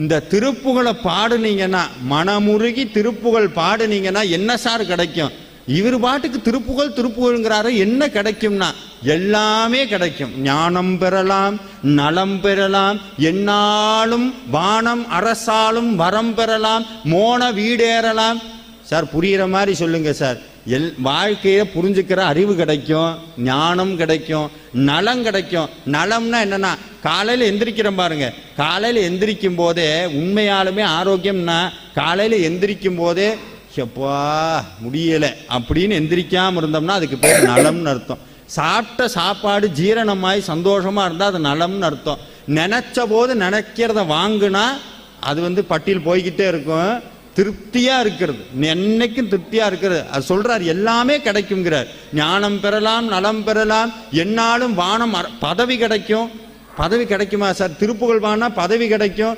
இந்த திருப்புகழை பாடுனீங்கன்னா, மனமுருகி திருப்புகழ் பாடுனீங்கன்னா என்ன சார் கிடைக்கும்? இவர் பாட்டுக்கு திருப்புகழ் திருப்புகழ்ங்கிறாரு, என்ன கிடைக்கும்னா எல்லாமே கிடைக்கும். ஞானம் பெறலாம், நலம் பெறலாம், என்னாலும் வானம் அரசாலும் வரம் பெறலாம், மோன வீடேறலாம். சார் புரிகிற மாதிரி சொல்லுங்க சார். வாழ்க்கையை புரிஞ்சுக்கிற அறிவு கிடைக்கும், ஞானம் கிடைக்கும், நலம் கிடைக்கும். நலம்னா என்னன்னா, காலையில் எந்திரிக்கிறோம் பாருங்க, காலையில் எந்திரிக்கும் போதே உண்மையாலுமே ஆரோக்கியம்னா காலையில் எந்திரிக்கும் போதே எப்பா முடியலை அப்படின்னு எந்திரிக்காமல் இருந்தோம்னா அதுக்கு பேர் நலம்னு அர்த்தம். சாப்பிட்ட சாப்பாடு ஜீரணமாய் சந்தோஷமாக இருந்தால் அது நலம்னு அர்த்தம். நினச்ச போது நினைக்கிறத வாங்கினா அது பட்டியல் போய்கிட்டே இருக்கும். திருப்தியாக இருக்கிறது, என்னைக்கும் திருப்தியாக இருக்கிறது. அது சொல்கிறார், எல்லாமே கிடைக்குங்கிறார். ஞானம் பெறலாம், நலம் பெறலாம், என்னாலும் வானம் பதவி கிடைக்கும். பதவி கிடைக்குமா சார்? திருப்புகழ் வாங்கினா பதவி கிடைக்கும்.